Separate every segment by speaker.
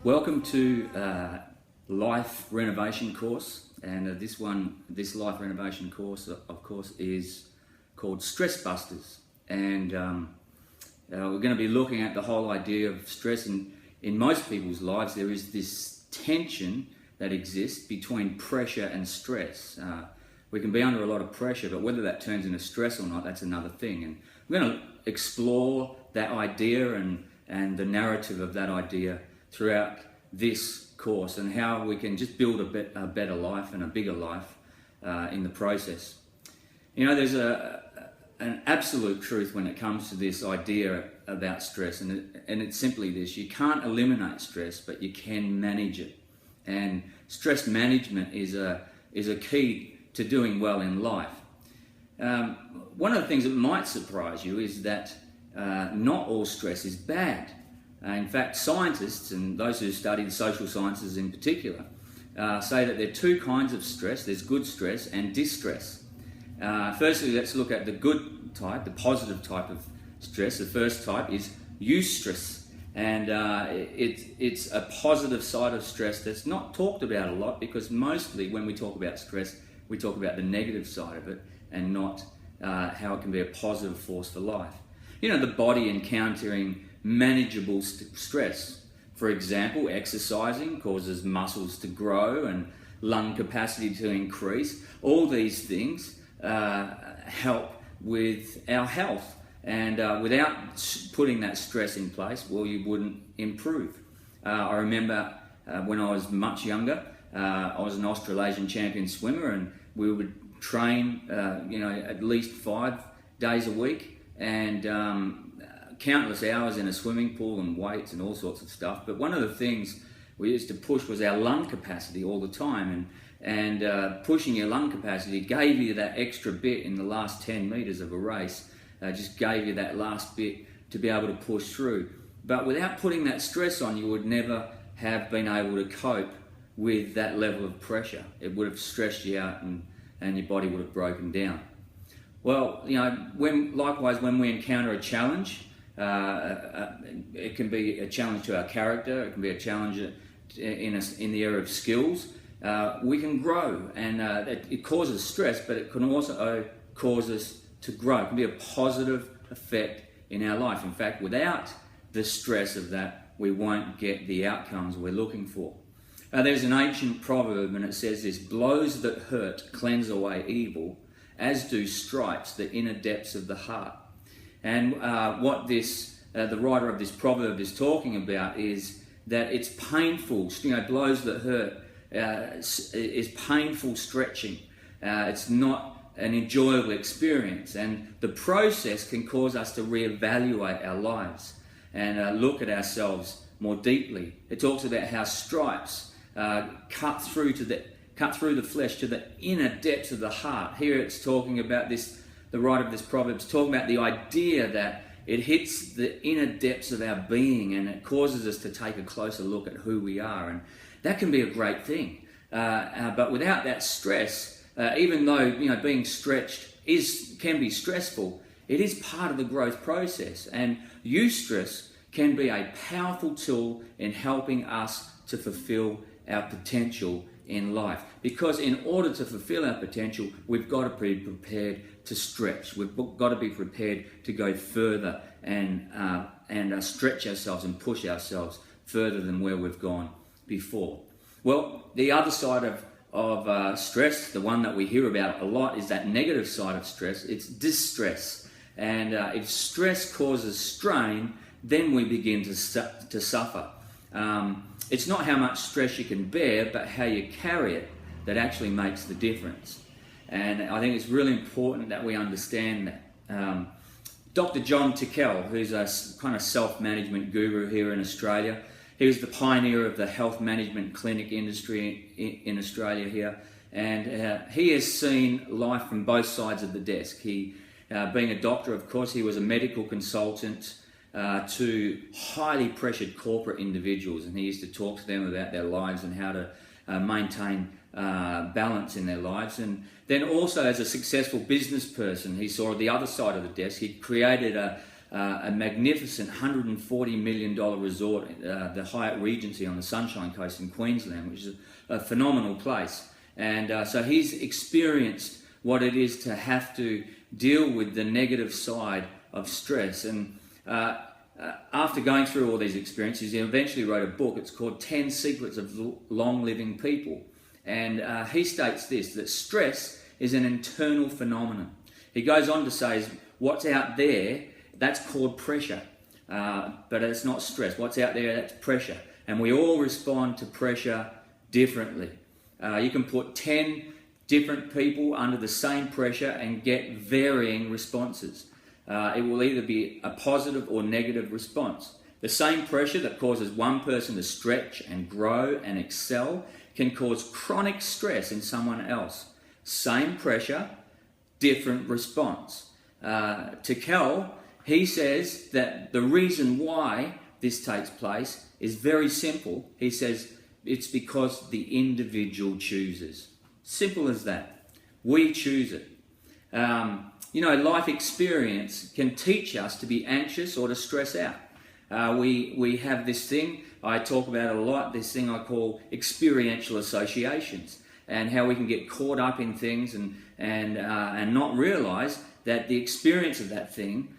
Speaker 1: Welcome to Life Renovation course, and this Life Renovation course, of course, is called Stress Busters, and we're going to be looking at the whole idea of stress. In most people's lives, there is this tension that exists between pressure and stress. We can be under a lot of pressure, but whether that turns into stress or not, that's another thing. And we're going to explore that idea and the narrative of that idea throughout this course, and how we can just build a better life and a bigger life in the process. You know, there's an absolute truth when it comes to this idea about stress, and it's simply this: you can't eliminate stress, but you can manage it. And stress management is a key to doing well in life. One of the things that might surprise you is that not all stress is bad. In fact, scientists and those who study the social sciences in particular say that there are two kinds of stress. There's good stress and distress. Firstly, let's look at the good type, the positive type of stress. The first type is eustress, and it's a positive side of stress that's not talked about a lot, because mostly when we talk about stress, we talk about the negative side of it and not how it can be a positive force for life. You know, the body encountering manageable stress. For example, exercising causes muscles to grow and lung capacity to increase. All these things help with our health, and without putting that stress in place, well, you wouldn't improve. I remember when I was much younger, I was an Australasian champion swimmer, and we would train at least 5 days a week, and countless hours in a swimming pool and weights and all sorts of stuff. But one of the things we used to push was our lung capacity all the time, and pushing your lung capacity gave you that extra bit in the last 10 meters of a race, just gave you that last bit to be able to push through. But without putting that stress on, you would never have been able to cope with that level of pressure. It would have stressed you out, and your body would have broken down. Well, you know, likewise, when we encounter a challenge, it can be a challenge to our character. It can be a challenge in the area of skills. We can grow, and it causes stress, but it can also cause us to grow. It can be a positive effect in our life. In fact, without the stress of that, we won't get the outcomes we're looking for. There's an ancient proverb, and it says this: blows that hurt cleanse away evil, as do stripes the inner depths of the heart. And what the writer of this proverb is talking about is that it's painful. You know, blows that hurt is painful stretching. It's not an enjoyable experience, and the process can cause us to reevaluate our lives and look at ourselves more deeply. It talks about how stripes cut through the flesh to the inner depths of the heart. Here it's talking about this. The writer of this proverb is talking about the idea that it hits the inner depths of our being, and it causes us to take a closer look at who we are, and that can be a great thing. But without that stress, even though being stretched can be stressful, it is part of the growth process. And eustress can be a powerful tool in helping us to fulfill our potential in life, because in order to fulfill our potential, we've got to be prepared to stretch. We've got to be prepared to go further and stretch ourselves and push ourselves further than where we've gone before. Well, the other side of stress, the one that we hear about a lot, is that negative side of stress. It's distress, and if stress causes strain, then we begin to suffer. It's not how much stress you can bear, but how you carry it that actually makes the difference. And I think it's really important that we understand that. Dr. John Tickell, who's a kind of self-management guru here in Australia, he was the pioneer of the health management clinic industry in Australia here, and he has seen life from both sides of the desk. He, being a doctor, of course, he was a medical consultant to highly pressured corporate individuals, and he used to talk to them about their lives and how to maintain balance in their lives. And then also, as a successful business person, he saw the other side of the desk. He created a a magnificent $140 million resort, the Hyatt Regency on the Sunshine Coast in Queensland, which is a phenomenal place. And so he's experienced what it is to have to deal with the negative side of stress. And after going through all these experiences, he eventually wrote a book. It's called 10 Secrets of Long Living People. And he states this, that stress is an internal phenomenon. He goes on to say, what's out there, that's called pressure. But it's not stress. What's out there, that's pressure. And we all respond to pressure differently. You can put 10 different people under the same pressure and get varying responses. It will either be a positive or negative response. The same pressure that causes one person to stretch and grow and excel can cause chronic stress in someone else. Same pressure, different response. To Kel, he says that the reason why this takes place is very simple. He says it's because the individual chooses. Simple as that. We choose it. Life experience can teach us to be anxious or to stress out. We have this thing, I talk about it a lot, this thing I call experiential associations, and how we can get caught up in things and not realize that the experience of that thing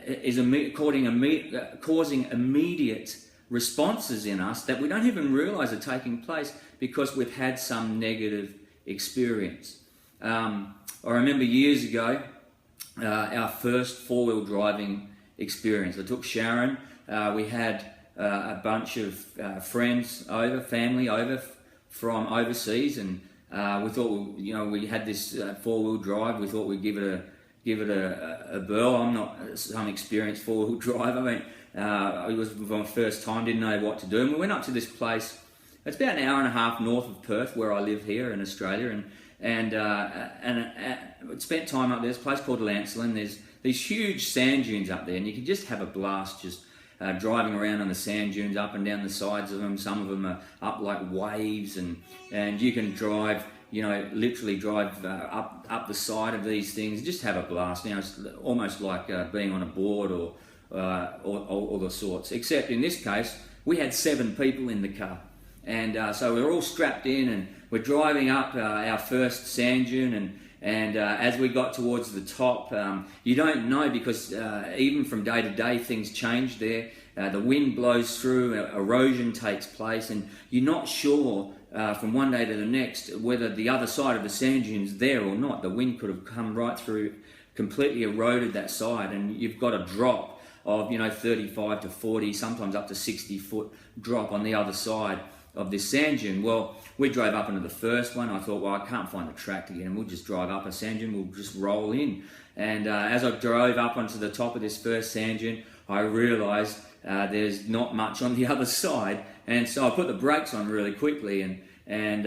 Speaker 1: is causing immediate responses in us that we don't even realize are taking place because we've had some negative experience. I remember years ago, our first four-wheel driving experience. I took Sharon. We had a bunch of friends over, family over from overseas, and we thought, we had this four-wheel drive. We thought we'd give it a whirl. I'm not some experienced four-wheel driver. It was my first time. Didn't know what to do. And we went up to this place. It's about an hour and a half north of Perth, where I live here in Australia, and spent time up there. There's a place called Lancelin. There's these huge sand dunes up there, and you can just have a blast just driving around on the sand dunes, up and down the sides of them. Some of them are up like waves, and you can drive, literally drive up the side of these things. Just have a blast. It's almost like being on a board or all the sorts. Except in this case, we had 7 people in the car. And so we're all strapped in, and we're driving up our first sand dune, and as we got towards the top, you don't know, because even from day to day things change there. The wind blows through, erosion takes place, and you're not sure from one day to the next whether the other side of the sand dune's there or not. The wind could have come right through, completely eroded that side, and you've got a drop of 35 to 40, sometimes up to 60 foot drop on the other side of this sand dune. Well, we drove up into the first one. I thought, well, I can't find the track again. We'll just drive up a sand dune. We'll just roll in. And as I drove up onto the top of this first sand dune, I realised there's not much on the other side. And so I put the brakes on really quickly, and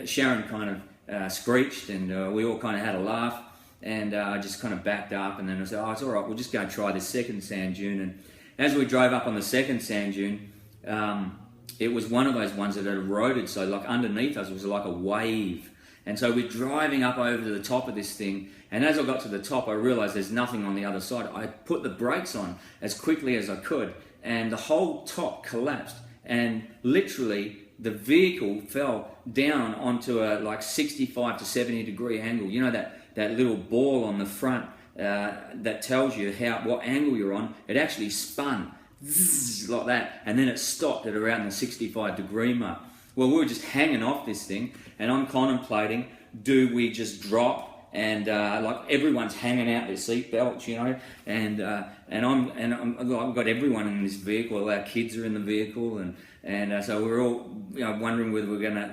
Speaker 1: Sharon kind of screeched, and we all kind of had a laugh. And I just kind of backed up, and then I said, oh, it's all right. We'll just go try this second sand dune. And as we drove up on the second sand dune, it was one of those ones that had eroded, so like underneath us it was like a wave. And so we're driving up over to the top of this thing, and as I got to the top, I realised there's nothing on the other side. I put the brakes on as quickly as I could, and the whole top collapsed, and literally the vehicle fell down onto a like 65 to 70 degree angle. That little ball on the front that tells you what angle you're on, it actually spun like that, and then it stopped at around the 65 degree mark. Well, we were just hanging off this thing, and I'm contemplating, do we just drop? And like everyone's hanging out their seatbelts, and I've got everyone in this vehicle. All our kids are in the vehicle, and so we're all wondering whether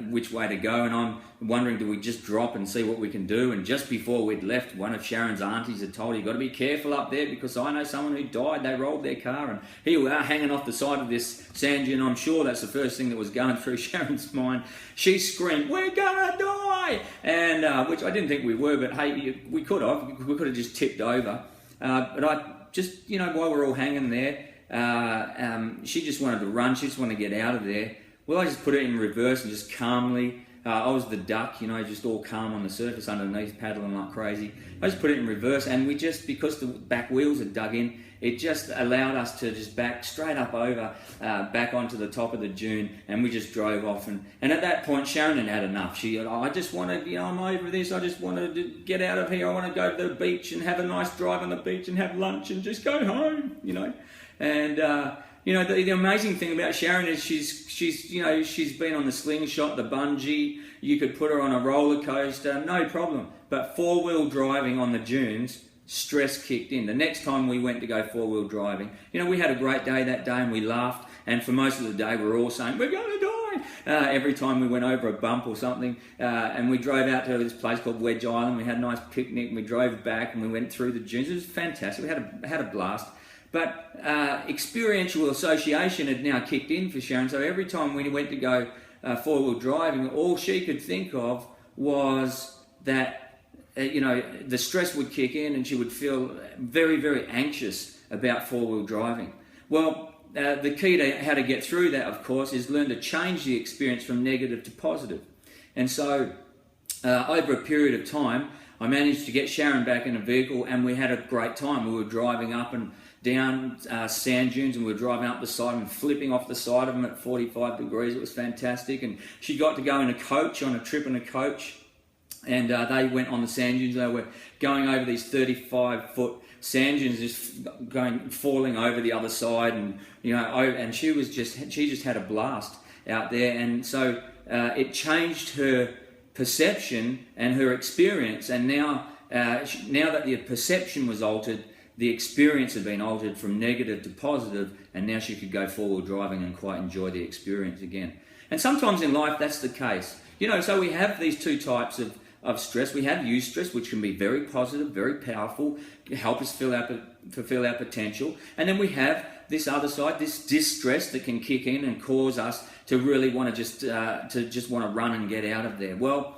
Speaker 1: which way to go. And I'm wondering, do we just drop and see what we can do? And just before we'd left, one of Sharon's aunties had told her, "You got to be careful up there, because I know someone who died. They rolled their car, and here we are hanging off the side of this sand dune." I'm sure that's the first thing that was going through Sharon's mind. She screamed, "We're gonna die!" And which I didn't think we were, but hey, we could have just tipped over. But I just, while we're all hanging there, she just wanted to run. She just wanted to get out of there. Well, I just put it in reverse and just calmly I was the duck, just all calm on the surface underneath, paddling like crazy. I just put it in reverse, and we just, because the back wheels had dug in, it just allowed us to just back straight up over, back onto the top of the dune, and we just drove off. And at that point, Sharon had enough. I just wanted, I'm over this, I just wanted to get out of here, I want to go to the beach and have a nice drive on the beach and have lunch and just go home, And, the amazing thing about Sharon is she's been on the slingshot, the bungee, you could put her on a roller coaster, no problem. But four-wheel driving on the dunes, stress kicked in. The next time we went to go four-wheel driving, we had a great day that day and we laughed, and for most of the day we were all saying, we're going to die, every time we went over a bump or something, and we drove out to this place called Wedge Island. We had a nice picnic, and we drove back and we went through the dunes. It was fantastic, we had a blast. But experiential association had now kicked in for Sharon, so every time we went to go four-wheel driving, all she could think of was that the stress would kick in and she would feel very, very anxious about four-wheel driving. Well, the key to how to get through that, of course, is learn to change the experience from negative to positive. And so over a period of time, I managed to get Sharon back in a vehicle, and we had a great time. We were driving up and down sand dunes, and we were driving up the side and flipping off the side of them at 45 degrees. It was fantastic. And she got to go in a coach, on a trip in a coach, and they went on the sand dunes. They were going over these 35-foot sand dunes, just falling over the other side, and and she just had a blast out there. And so it changed her perception and her experience, and now that the perception was altered, the experience had been altered from negative to positive, and now she could go four-wheel driving and quite enjoy the experience again. And sometimes in life that's the case. So we have these two types of stress. We have eustress, which can be very positive, very powerful, help us fulfill our potential. And then we have this other side, this distress, that can kick in and cause us to really want to just want to run and get out of there. Well,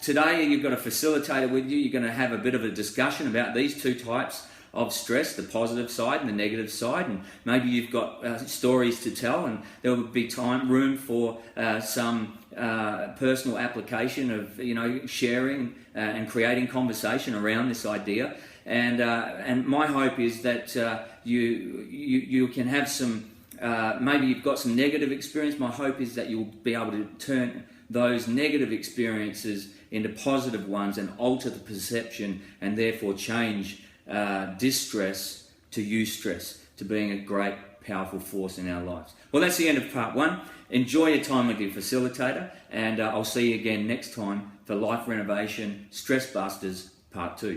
Speaker 1: today you've got a facilitator with you. You're going to have a bit of a discussion about these two types of stress, the positive side and the negative side, and maybe you've got stories to tell, and there will be room for some personal application of sharing and creating conversation around this idea. And my hope is that you can have some, maybe you've got some negative experience. My hope is that you'll be able to turn those negative experiences into positive ones and alter the perception, and therefore change distress to eustress, to being a great, powerful force in our lives. Well, that's the end of part one. Enjoy your time with your facilitator, and I'll see you again next time for Life Renovation Stress Busters Part 2.